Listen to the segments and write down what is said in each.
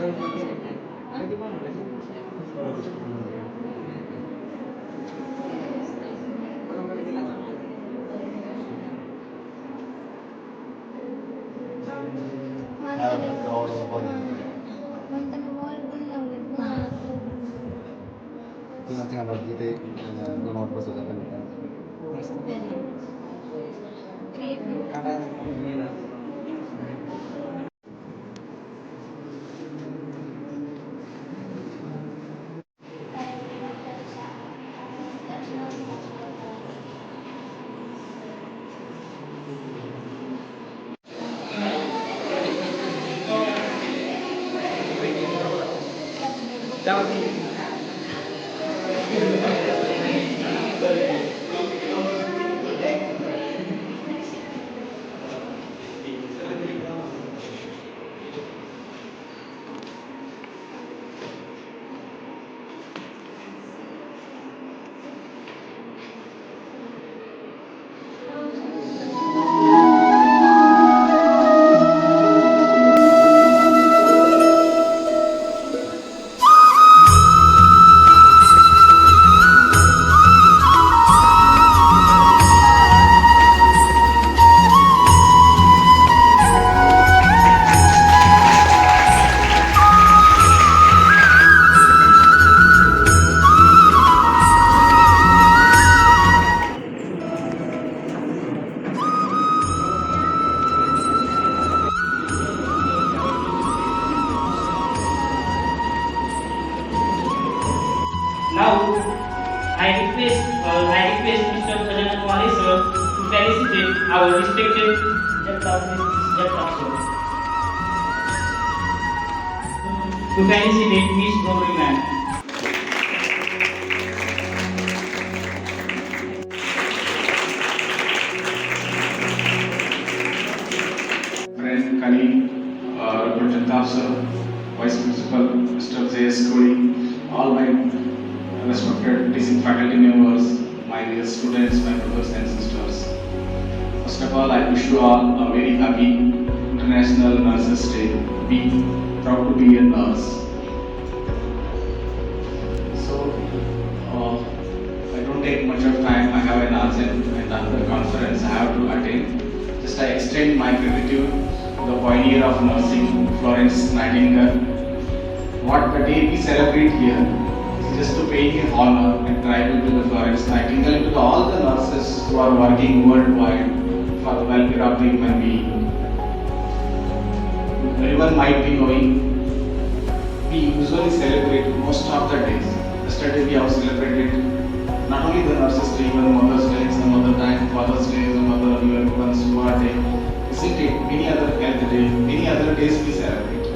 Tinggal kita nomor bos sudah kan. Now, I request Mr. Bhajan Kumari sir to felicitate our respected Jagtap sir. To felicitate Miss Gauri ma'am. Friend, colleague, Representative Sir, Vice Principal, Mr. J.S. Kodi, all my respected teaching faculty members, my dear students, my brothers and sisters. First of all, I wish you all a very happy International Nurses Day. Be proud to be a nurse. So, I don't take much of time. I have an urgent and another conference I have to attend. Just I extend my gratitude to the pioneer of nursing, Florence Nightingale. What the day we celebrate here is just to pay him honor and tribute to the Florence Nightingale and to all the nurses who are working worldwide for the welfare of the human being. Everyone might be knowing, we usually celebrate most of the days. Yesterday we have celebrated not only the Nurses Day, even Mother's Day, some other time, Father's Day, some other ones who are day. Isn't it? Many other health day, many other days we celebrate.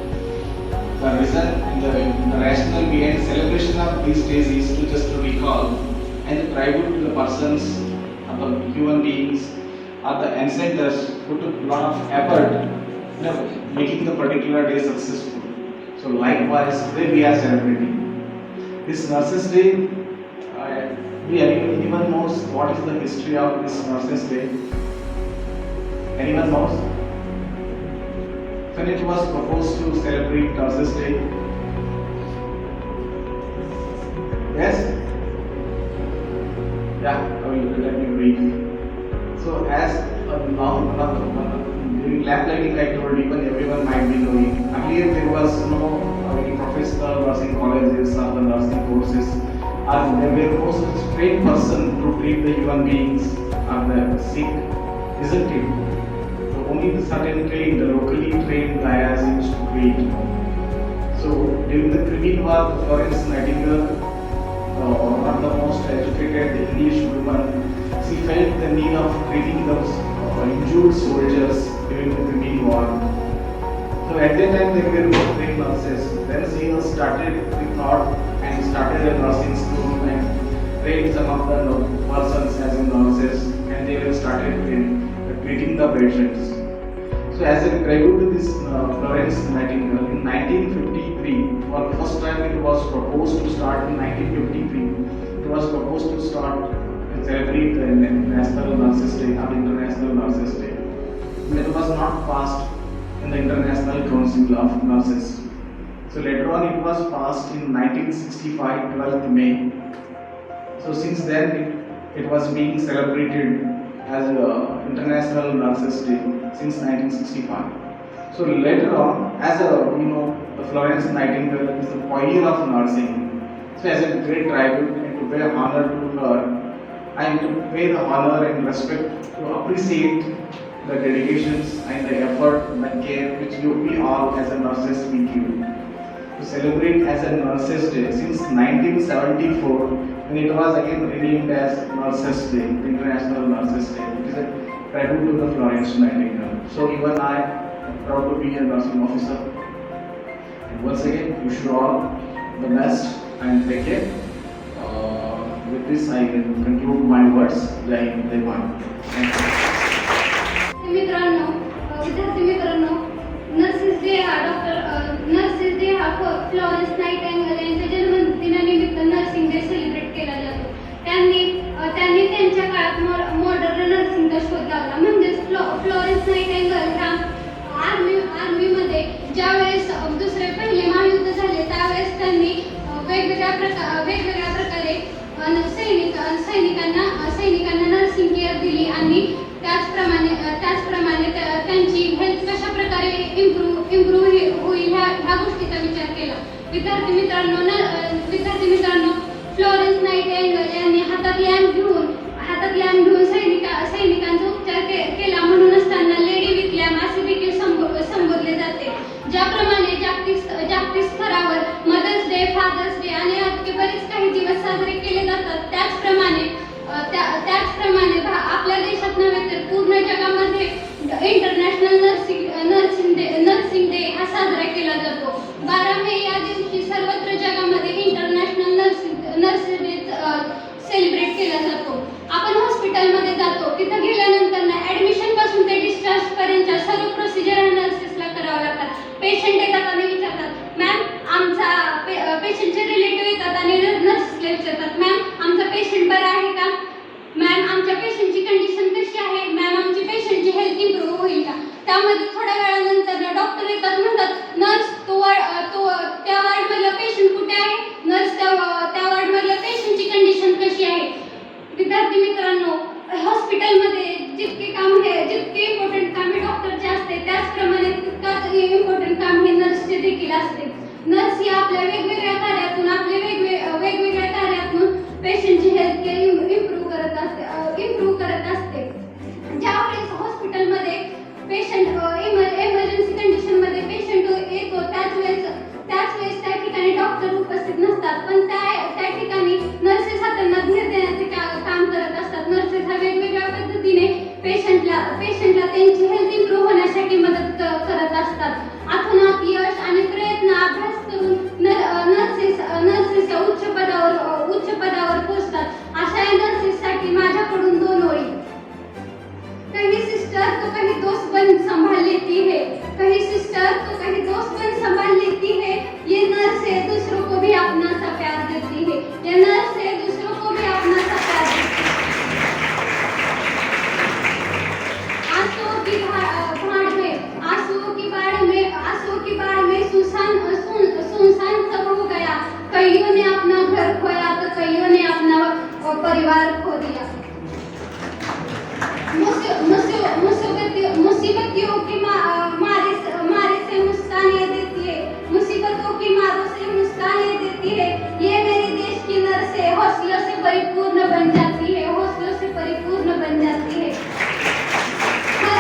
The reason, the rationale behind celebration of these days is to just to recall and tribute to the persons or the human beings or the ancestors who took a lot of effort in making the particular day successful. So likewise, today we are celebrating. This Nurses Day, anyone knows what is the history of this Nurses Day? Anyone knows? When it was proposed to celebrate Nurses Day? Yes? Yeah, let me brief. So as during lab lighting I told even everyone might be knowing. Earlier there was no any professional nursing colleges or the nursing courses. There were no such trained person to treat the human beings or the sick, isn't it? So only the certain trained, the locally trained guys used to treat. So during the Crimean War, Florence Nightingale, one of the most educated English women, she felt the need of treating those injured soldiers during the Crimean War. So at that time there were no trained nurses. Then she was started with thought and started a nursing school and trained some of the persons as in nurses, and they were started treating the patients. So as a tribute to this Florence Nightingale, in 1953, for the first time it was proposed to start in 1953. It was proposed to start and celebrate the National Nurses Day or International Nurses Day. And it was not passed in the International Council of Nurses. So later on it was passed in 1965, 12th May. So since then it was being celebrated as International Nurses Day since 1965. So later on, as the Florence Nightingale is the pioneer of nursing. So as a great tribute and to pay honor to her, and to pay the honor and respect, to appreciate the dedications and the effort and the care which we all as a nurses we give. To celebrate as a Nurses Day since 1974, when it was again renamed as Nurses Day, International Nurses Day. It is a tribute to the Florence Nightingale. So even I am proud to be a nursing officer. And once again, wish you all the best and take care. With this, I can conclude my words. Jai Hind, Jai Bharat. Thank you. मित्रांनो, विद्यार्थी मित्रांनो, nurses day हा Florence Nightingale यांच्या जन्मदिनानिमित्त nursing day celebrate केला जातो. त्यांनी त्यांच्या काळात मॉडर्न नर्सिंगचा शोध लावला. म्हणजेच फ्लॉरेन्स नाइटिंगेल ह्या आर्मीमध्ये ज्यावेळेस पहिले महायुद्ध झाले त्यावेळेस त्यांनी वेगवेगळ्या प्रकारे सैनिकांना नर्सिंग केअर दिली आणि त्याचप्रमाणे त्यांची हेल्थ कशा प्रकारे इम्प्रूव्ह होईल ह्या गोष्टीचा विचार केला. विद्यार्थी मित्रांनो, फ्लॉरेन्स नाइटिंगेल यांनी हातात लॅम्प घेऊन सैनिकांचा उपचार केला. म्हणूनच त्यांना लेडी विथ लॅम्प असे देखील संबोधले जाते. ज्याप्रमाणे जागतिक स्तरावर मदर्स डे, फादर्स डे आणि असे बरेच काही दिवस साजरे केले जातात, त्याचप्रमाणे आपल्या देशात नव्हे तर पूर्ण जगामध्ये इंटरनॅशनल नर्सिंग डे हा साजरा केला जातो. 12 मे या दिवशी सर्वत्र जगामध्ये इंटरनॅशनल नर्सिंग डे सेलिब्रेट केला जातो. आपण हॉस्पिटलमध्ये जातो, तिथं गेल्यानंतर ॲडमिशन पासून ते डिस्चार्ज पर्यंतच्या सर्व प्रोसिजर नर्सेसला करावं लागतात. पेशंट येतात आणि विचारतात, मॅम आमचा पेशंटचे रिलेटिव्ह येतात आणि नर्सेसला विचारतात, मॅम आमचा पेशंट बरा आहे का, मॅम आमच्या पेशंटची कंडिशन कशी आहे, मॅम आमची पेशंटची हेल्थ इम्प्रूव्ह होईल का. त्यामध्ये थोड्या वेळानंतर डॉक्टर येतात, म्हणतात नर्स त्या वॉर्डमधलं पेशंट कुठे आहे, नर्स त्या वॉर्डमधल्या पेशंटची कंडिशन कशी आहे. विद्यार्थी मित्रांनो, हॉस्पिटलमध्ये जितके इम्पॉर्टंट काम हे डॉक्टरचे असते त्याचप्रमाणे तितकंच इम्पॉर्टंट काम हे नर्सचे देखील असते. नर्स ही आपल्या वेगवेगळ्या कार्यातून पेशंटची हेल्थ केअर इम्प्रूव्ह करत असते. ज्यावेळेस हॉस्पिटलमध्ये पेशंट इमर्जन्सी कंडिशनमध्ये पेशंट येतो त्याच वेळेस त्या ठिकाणी डॉक्टर उपस्थित नसतात, पण त्या ठिकाणी नर्सेस हातांना धीर देण्याचे काम करत असतात. नर्सेस हा वेगवेगळ्या पद्धतीने पेशंटला त्यांची हेल्थ इम्प्रूव्ह होण्यासाठी मदत करत असतात. अथानात यश आणि प्रयत्न अभ्यास करून नर्सेस उच्च पदावर पोहोचतात. अशा नर्सेससाठी माझ्याकडून 2 ओळी. कहीं सिस्टर तो कहीं दोस्त बन संभाल लेती है, कहीं सिस्टर तो कहीं दोस्त बन संभाल लेती है, ये नर्स है दूसरों को भी अपना सा प्यार देती है, ये नर्स है दूसरों को भी अपना सा प्यार देती है. आंसुओं की बाढ़ में सुनसान सब हो गया, कईयों ने अपना घर खोया तो कईयों ने अपना परिवार खो दिया. मुसीबतों की मारे से मुस्कान देती है, मुसीबतों की मारों से मुस्कान देती है, ये मेरे देश की नर्सें हौसलों से परिपूर्ण बन जाती है. हर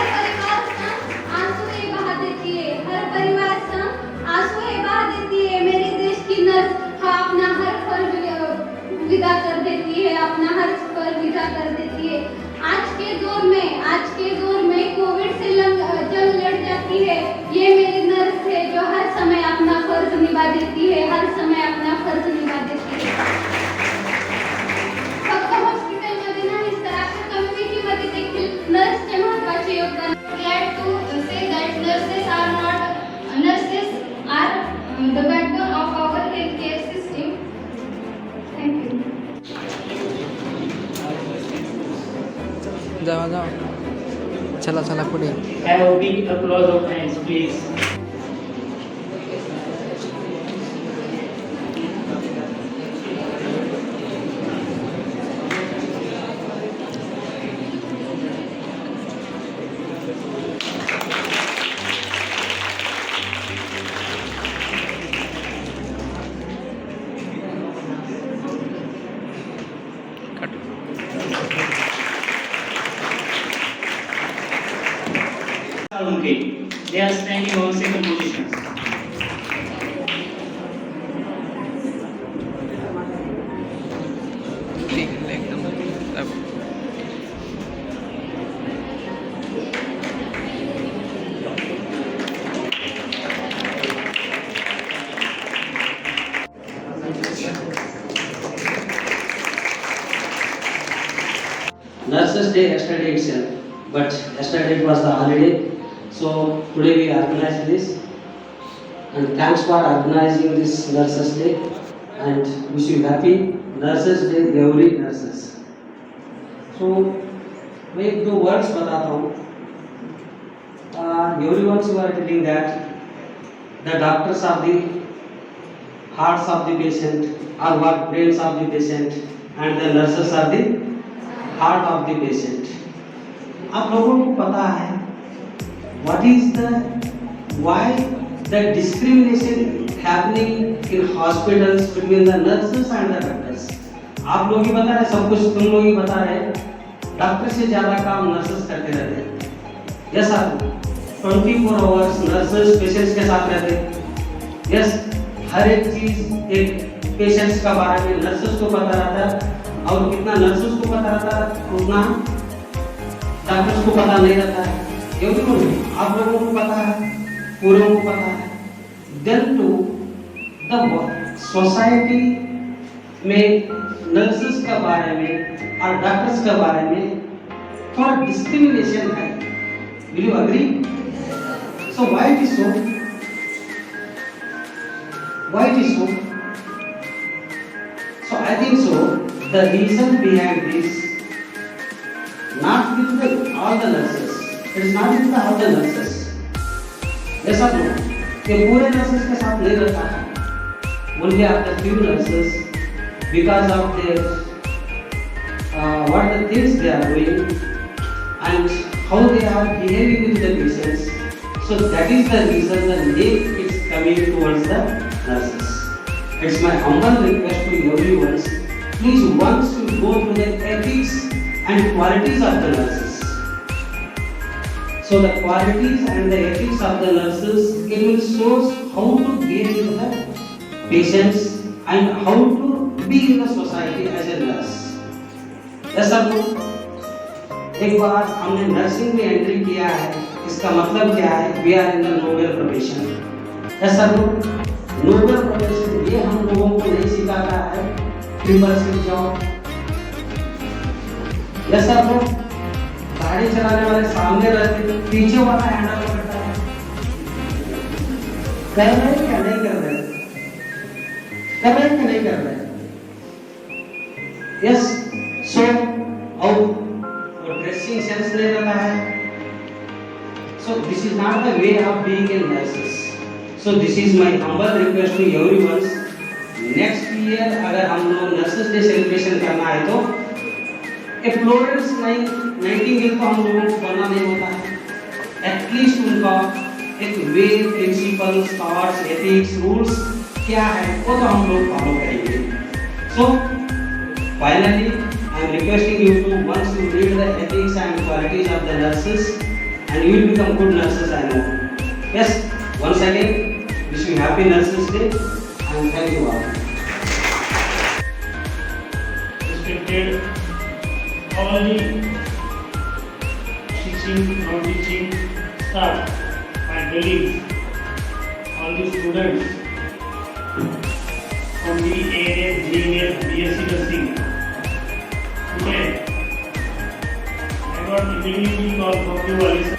परिवार संग आंसुएं बहा देती है, मेरे देश की नर्स अपना हर फर्ज विदा कर देती है. आज के दौर में कोविड से जंग लड़ जाती है, ये मेरी नर्स है जो हर समय अपना फर्ज निभा देती है. फक्त हॉस्पिटलमध्ये नाही तर अशा कम्युनिटीमध्ये देखील नर्सचे महत्त्वाचे योगदान. Glad to say that nurses are the backbone of our healthcare system. Thank you. जावा चला पुढे. Have a big applause of hands, please. They are standing on second positions. ठीक है एकदम अब Nurses Day yesterday itself, but yesterday it was the holiday, so today we organized this. And thanks for organizing this Nurses Day, and wish you happy Nurses Day, every nurses. So मैं एक दो words बताता हूँ. Everyone who are telling that the doctors are the hearts of the patient, or what brains of the patient, and the nurses are the heart of the patient. आप लोगों को पता है what is the why the discrimination happening in hospitals between the nurses and the doctors? आप लोग ही बता रहे, सब कुछ तुम लोग ही बता रहे, डॉक्टर से ज्यादा काम नर्सेस करते रहते हैं. Yes sir, 24 hours nurses patients के साथ रहते हैं. यस, हर एक चीज एक पेशेंट्स का बारे में नर्सेस को पता रहता है, और कितना नर्सेस को पता रहता है उतना डॉक्टर्स को पता नहीं रहता है. क्योंकि आप लोगों को पता है, पूरे को पता है. देन टू द सोसाइटी में नर्सेस के बारे में और डॉक्टर्स के बारे में थोड़ा डिस्क्रिमिनेशन है. Will you agree? So why it is so? Why it is so? So I think so. The reason behind this, not with all the nurses. It is not with all the nurses. ऐसा तो कि पूरे nurses के साथ नहीं रहता है. Only after few nurses, because of their what the things they are doing and how they are behaving with the patients. So that is the reason the name is coming towards the nurses. It's my humble request to everyone, please once you go to the ethics and qualities of the nurses. So the qualities and the ethics of the nurses, it will show how to deal with the patients and how to be in the society as a nurse. Yes sir. एक बार हमने nursing में entry किया है, इसका मतलब क्या है? We are in the noble profession. yes sir. Noble profession ये हम लोगों को नहीं सिखाता है triple shift job. Yes sir. गाड़ी चलाने वाले सामने रहते, पीछे वाला हैंडल करता है. कर रहे हैं क्या नहीं कर रहे? कर रहे हैं कि नहीं कर रहे? यस. सो और ड्रेसिंग सेंस नहीं रहता है. So this is not the way of being a nurses. So this is my humble request to everyone. Next year अगर हम लोग नर्सेस डे सेलिब्रेशन करना है तो एक फ्लोरेंस नाइटिंगेल तो हम लोगों को बनना नहीं होता है. एटलीस्ट उनका एक वे, प्रिंसिपल्स, थॉट्स, एथिक्स, रूल्स क्या है वो तो हम लोग फॉलो करेंगे. So finally I am requesting you to once you read the ethics and qualities of the nurses and you will become good nurses, I know. Yes. Once again, wish you happy Nurses Day and thank you all. Respected all the teaching, non-teaching staff, my colleagues, all the students from the AS, GNS, BSc Nursing. Today, I got immediately call from the Wali sir.